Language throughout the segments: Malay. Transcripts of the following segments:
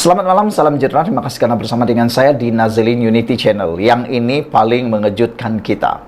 Selamat malam, salam sejahtera. Terima kasih karena bersama dengan saya di Nazilin Unity Channel. Yang ini paling mengejutkan kita.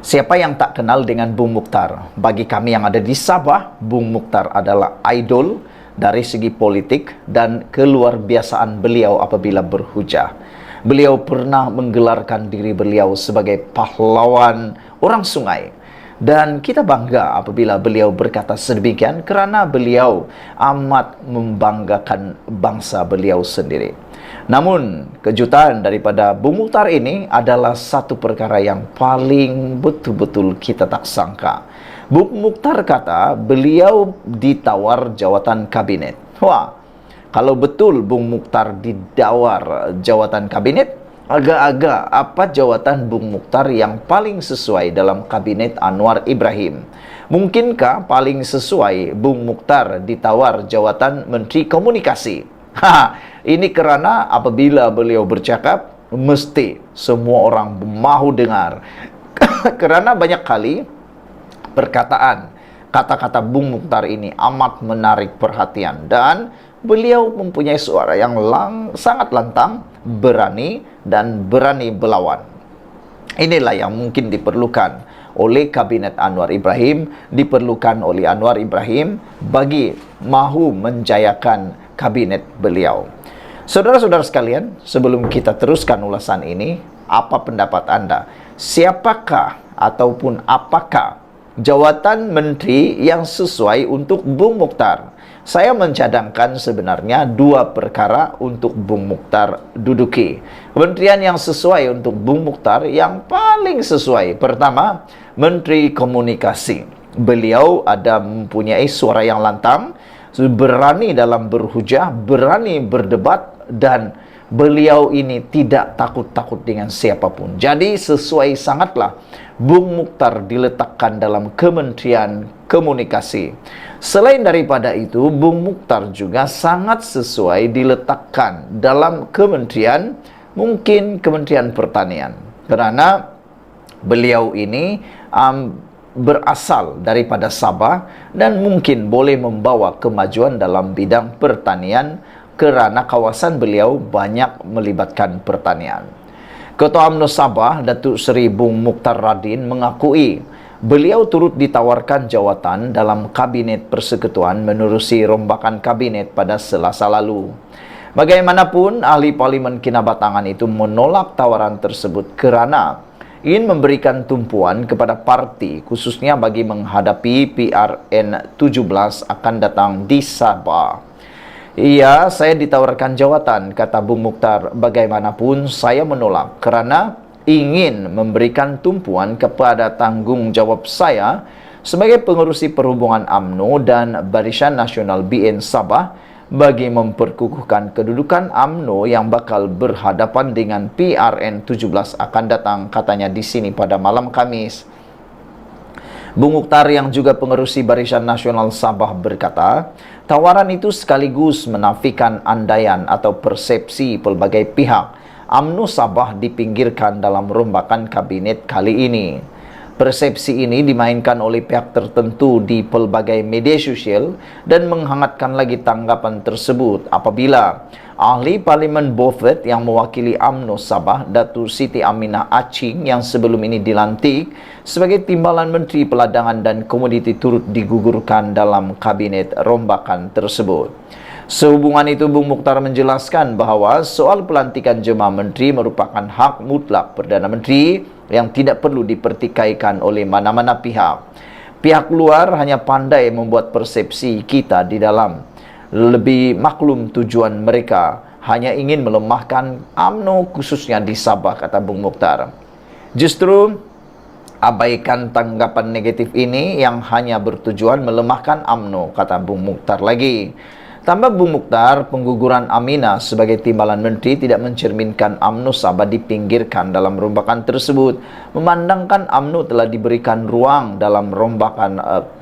Siapa yang tak kenal dengan Bung Mukhtar? Bagi kami yang ada di Sabah, Bung Mukhtar adalah idol dari segi politik dan keluarbiasaan beliau apabila berhujah. Beliau pernah menggelarkan diri beliau sebagai pahlawan orang sungai. Dan kita bangga apabila beliau berkata sedemikian kerana beliau amat membanggakan bangsa beliau sendiri. Namun, kejutan daripada Bung Mukhtar ini adalah satu perkara yang paling betul-betul kita tak sangka. Bung Mukhtar kata beliau ditawar jawatan kabinet. Wah, kalau betul Bung Mukhtar ditawar jawatan kabinet, agak-agak apa jawatan Bung Mukhtar yang paling sesuai dalam kabinet Anwar Ibrahim? Mungkinkah paling sesuai Bung Mukhtar ditawar jawatan Menteri Komunikasi? Ini kerana apabila beliau bercakap, mesti semua orang mahu dengar. Kerana banyak kali perkataan, kata-kata Bung Mukhtar ini amat menarik perhatian dan beliau mempunyai suara yang sangat lantang, berani, dan berani berlawan. Inilah yang mungkin diperlukan oleh kabinet Anwar Ibrahim, diperlukan oleh Anwar Ibrahim bagi mahu menjayakan kabinet beliau. Saudara-saudara sekalian, sebelum kita teruskan ulasan ini, apa pendapat Anda? Siapakah ataupun apakah jawatan menteri yang sesuai untuk Bung Mukhtar? Saya mencadangkan sebenarnya dua perkara untuk Bung Mukhtar duduki. Kementerian yang sesuai untuk Bung Mukhtar yang paling sesuai. Pertama, Menteri Komunikasi. Beliau ada mempunyai suara yang lantang, berani dalam berhujah, berani berdebat, dan beliau ini tidak takut-takut dengan siapapun. Jadi sesuai sangatlah Bung Mukhtar diletakkan dalam Kementerian Komunikasi. Selain daripada itu, Bung Mukhtar juga sangat sesuai diletakkan dalam kementerian, mungkin Kementerian Pertanian. Kerana beliau ini berasal daripada Sabah dan mungkin boleh membawa kemajuan dalam bidang pertanian kerana kawasan beliau banyak melibatkan pertanian. Ketua UMNO Sabah, Datuk Seri Bung Mukhtar Radin mengakui beliau turut ditawarkan jawatan dalam Kabinet Persekutuan menerusi rombakan kabinet pada Selasa lalu. Bagaimanapun, ahli Parlimen Kinabatangan itu menolak tawaran tersebut kerana ingin memberikan tumpuan kepada parti khususnya bagi menghadapi PRN 17 akan datang di Sabah. Iya, saya ditawarkan jawatan, kata Bung Mukhtar. Bagaimanapun, saya menolak kerana ingin memberikan tumpuan kepada tanggungjawab saya sebagai pengerusi perhubungan UMNO dan Barisan Nasional BN Sabah bagi memperkukuhkan kedudukan UMNO yang bakal berhadapan dengan PRN 17 akan datang, katanya di sini pada malam Khamis. Bung Mukhtar yang juga pengerusi Barisan Nasional Sabah berkata, tawaran itu sekaligus menafikan andaian atau persepsi pelbagai pihak UMNO Sabah dipinggirkan dalam rombakan kabinet kali ini. Persepsi ini dimainkan oleh pihak tertentu di pelbagai media sosial dan menghangatkan lagi tanggapan tersebut apabila ahli Parlimen Beaufort yang mewakili UMNO Sabah, Datuk Siti Aminah Aching yang sebelum ini dilantik sebagai Timbalan Menteri Peladangan dan Komoditi turut digugurkan dalam kabinet rombakan tersebut. Sehubungan itu, Bung Mukhtar menjelaskan bahawa soal pelantikan jemaah menteri merupakan hak mutlak Perdana Menteri yang tidak perlu dipertikaikan oleh mana-mana pihak. Pihak luar hanya pandai membuat persepsi kita di dalam. Lebih maklum tujuan mereka hanya ingin melemahkan UMNO khususnya di Sabah, kata Bung Mukhtar. Justru abaikan tanggapan negatif ini yang hanya bertujuan melemahkan UMNO, kata Bung Mukhtar lagi. Tambah Bung Mukhtar, pengguguran Aminah sebagai Timbalan Menteri tidak mencerminkan UMNO Sabah dipinggirkan dalam rombakan tersebut. Memandangkan UMNO telah diberikan ruang dalam rombakan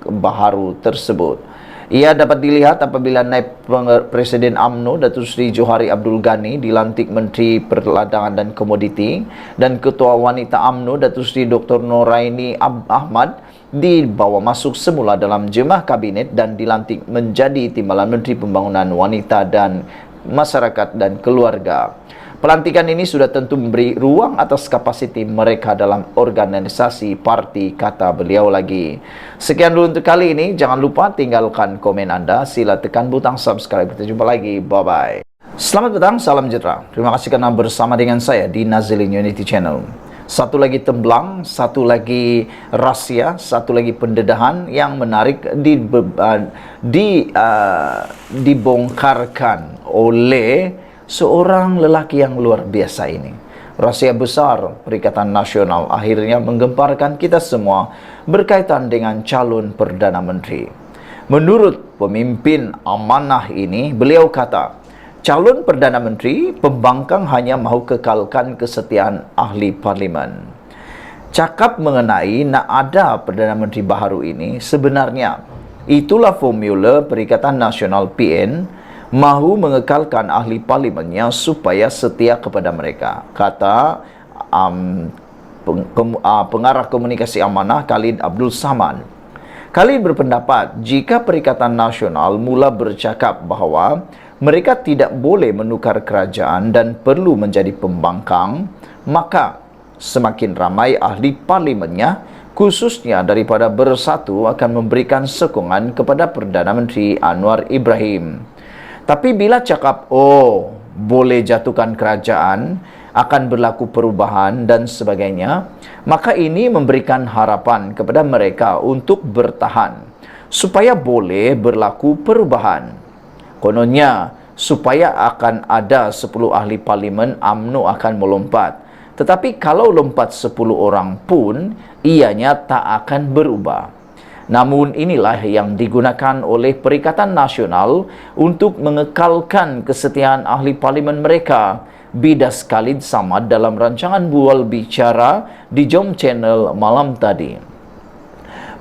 baharu tersebut. Ia dapat dilihat apabila naib Presiden UMNO Datuk Seri Johari Abdul Ghani dilantik Menteri Perdagangan dan Komoditi dan Ketua Wanita UMNO Datuk Seri Dr. Noraini Ahmad dibawa masuk semula dalam jemaah kabinet dan dilantik menjadi Timbalan Menteri Pembangunan Wanita dan masyarakat dan keluarga. Pelantikan ini sudah tentu memberi ruang atas kapasiti mereka dalam organisasi parti, kata beliau lagi. Sekian dulu untuk kali ini. Jangan lupa tinggalkan komen Anda. Sila tekan butang subscribe. Kita jumpa lagi. Bye-bye. Selamat petang, salam sejahtera. Terima kasih karena bersama dengan saya di Nazilin Unity Channel. Satu lagi temblang, satu lagi rahsia, satu lagi pendedahan yang menarik dibongkarkan oleh seorang lelaki yang luar biasa ini. Rahasia besar Perikatan Nasional akhirnya menggemparkan kita semua berkaitan dengan calon Perdana Menteri. Menurut pemimpin amanah ini, beliau kata, calon Perdana Menteri pembangkang hanya mahu kekalkan kesetiaan ahli parlimen. Cakap mengenai nak ada Perdana Menteri baharu ini, sebenarnya itulah formula Perikatan Nasional PN mahu mengekalkan ahli parlimennya supaya setia kepada mereka, kata pengarah komunikasi amanah Khalid Abdul Samad. Khalid berpendapat jika Perikatan Nasional mula bercakap bahawa mereka tidak boleh menukar kerajaan dan perlu menjadi pembangkang, maka semakin ramai ahli parlimennya, khususnya daripada Bersatu, akan memberikan sokongan kepada Perdana Menteri Anwar Ibrahim. Tapi bila cakap, boleh jatuhkan kerajaan, akan berlaku perubahan dan sebagainya, maka ini memberikan harapan kepada mereka untuk bertahan, supaya boleh berlaku perubahan. Kononnya, supaya akan ada 10 ahli parlimen, UMNO akan melompat. Tetapi kalau lompat 10 orang pun, ianya tak akan berubah. Namun inilah yang digunakan oleh Perikatan Nasional untuk mengekalkan kesetiaan ahli parlimen mereka. Bidas Khalid Samad dalam rancangan bual bicara di Jom Channel malam tadi.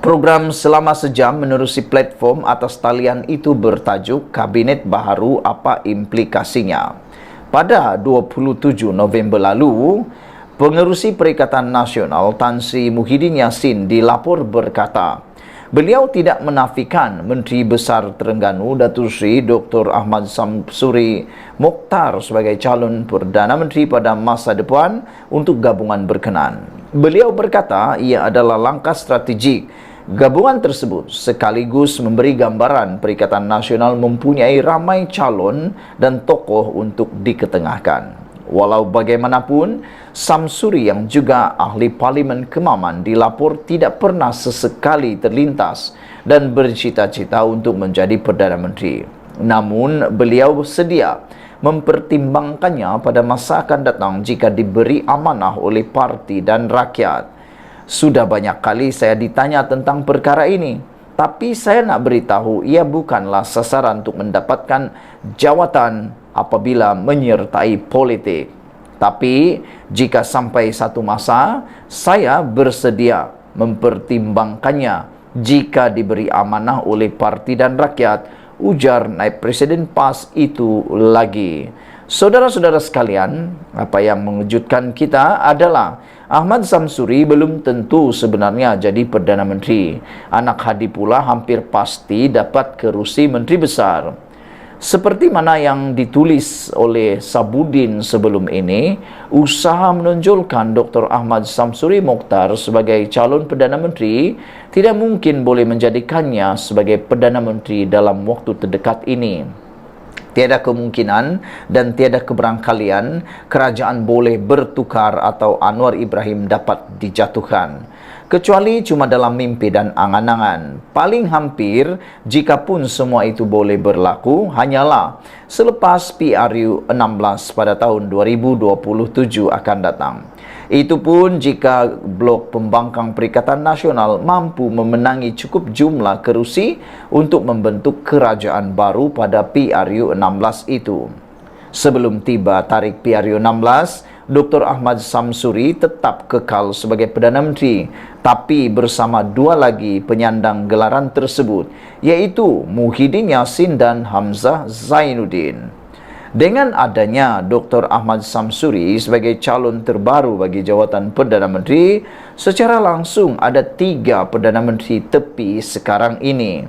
Program selama sejam menerusi platform atas talian itu bertajuk Kabinet Baharu Apa Implikasinya. Pada 27 November lalu, Pengerusi Perikatan Nasional Tan Sri Muhyiddin Yassin dilapor berkata, beliau tidak menafikan Menteri Besar Terengganu Datuk Seri Dr. Ahmad Samsuri Mokhtar sebagai calon Perdana Menteri pada masa depan untuk gabungan berkenaan. Beliau berkata ia adalah langkah strategik gabungan tersebut sekaligus memberi gambaran Perikatan Nasional mempunyai ramai calon dan tokoh untuk diketengahkan. Walau bagaimanapun, Samsuri yang juga ahli parlimen Kemaman dilapor tidak pernah sesekali terlintas dan bercita-cita untuk menjadi Perdana Menteri. Namun, beliau sedia mempertimbangkannya pada masa akan datang jika diberi amanah oleh parti dan rakyat. Sudah banyak kali saya ditanya tentang perkara ini, tapi saya nak beritahu ia bukanlah sasaran untuk mendapatkan jawatan apabila menyertai politik. Tapi jika sampai satu masa, saya bersedia mempertimbangkannya jika diberi amanah oleh parti dan rakyat, ujar Naib Presiden PAS itu lagi. Saudara-saudara sekalian, apa yang mengejutkan kita adalah Ahmad Samsuri belum tentu sebenarnya jadi Perdana Menteri. Anak Hadi pula hampir pasti dapat kerusi Menteri Besar. Seperti mana yang ditulis oleh Sabudin sebelum ini, usaha menonjolkan Dr. Ahmad Samsuri Mokhtar sebagai calon Perdana Menteri tidak mungkin boleh menjadikannya sebagai Perdana Menteri dalam waktu terdekat ini. Tiada kemungkinan dan tiada keberangkalian kerajaan boleh bertukar atau Anwar Ibrahim dapat dijatuhkan. Kecuali cuma dalam mimpi dan angan-angan. Paling hampir, jikapun semua itu boleh berlaku, hanyalah selepas PRU 16 pada tahun 2027 akan datang. Itu pun jika blok pembangkang Perikatan Nasional mampu memenangi cukup jumlah kerusi untuk membentuk kerajaan baru pada PRU 16 itu. Sebelum tiba tarikh PRU 16, Dr. Ahmad Samsuri tetap kekal sebagai Perdana Menteri, tapi bersama dua lagi penyandang gelaran tersebut, iaitu Muhyiddin Yassin dan Hamzah Zainuddin. Dengan adanya Dr. Ahmad Samsuri sebagai calon terbaru bagi jawatan Perdana Menteri, secara langsung ada 3 Perdana Menteri tepi sekarang ini.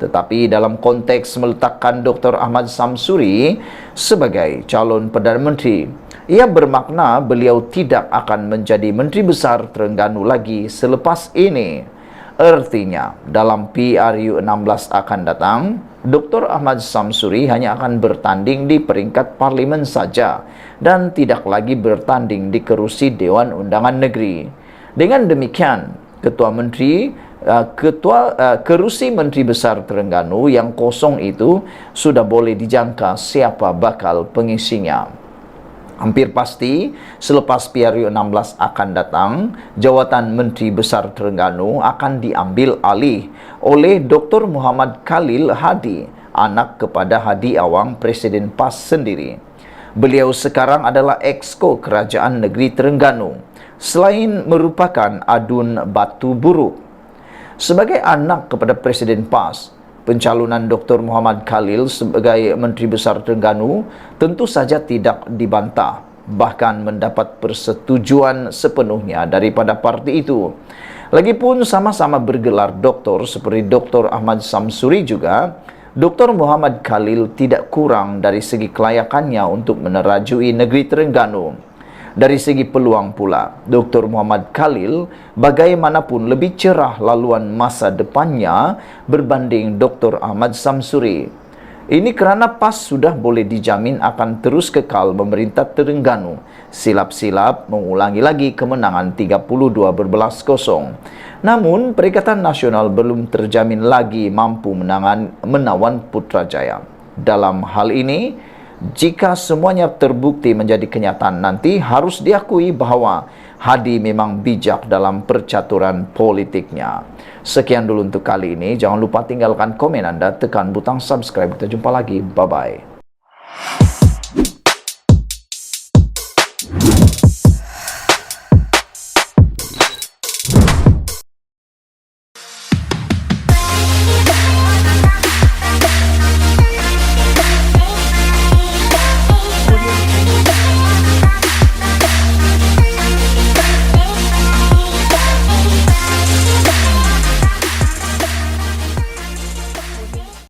Tetapi dalam konteks meletakkan Dr. Ahmad Samsuri sebagai calon Perdana Menteri, ia bermakna beliau tidak akan menjadi Menteri Besar Terengganu lagi selepas ini. Artinya, dalam PRU 16 akan datang, Dr. Ahmad Samsuri hanya akan bertanding di peringkat parlimen saja dan tidak lagi bertanding di kerusi Dewan Undangan Negeri. Dengan demikian, kerusi Menteri Besar Terengganu yang kosong itu sudah boleh dijangka siapa bakal pengisinya. Hampir pasti selepas PRU 16 akan datang, jawatan Menteri Besar Terengganu akan diambil alih oleh Dr. Muhammad Khalil Hadi, anak kepada Hadi Awang, Presiden PAS sendiri. Beliau sekarang adalah Exco Kerajaan Negeri Terengganu, selain merupakan adun batu buruk. Sebagai anak kepada Presiden PAS, pencalonan Dr. Muhammad Khalil sebagai Menteri Besar Terengganu tentu saja tidak dibantah, bahkan mendapat persetujuan sepenuhnya daripada parti itu. Lagipun sama-sama bergelar doktor seperti Dr. Ahmad Samsuri juga, Dr. Muhammad Khalil tidak kurang dari segi kelayakannya untuk menerajui negeri Terengganu. Dari segi peluang pula, Dr. Muhammad Khalil bagaimanapun lebih cerah laluan masa depannya berbanding Dr. Ahmad Samsuri. Ini kerana PAS sudah boleh dijamin akan terus kekal memerintah Terengganu, silap-silap mengulangi lagi kemenangan 32-0. Namun, Perikatan Nasional belum terjamin lagi mampu menawan Putrajaya. Dalam hal ini, jika semuanya terbukti menjadi kenyataan nanti, harus diakui bahawa Hadi memang bijak dalam percaturan politiknya. Sekian dulu untuk kali ini. Jangan lupa tinggalkan komen anda, tekan butang subscribe. Kita jumpa lagi. Bye-bye.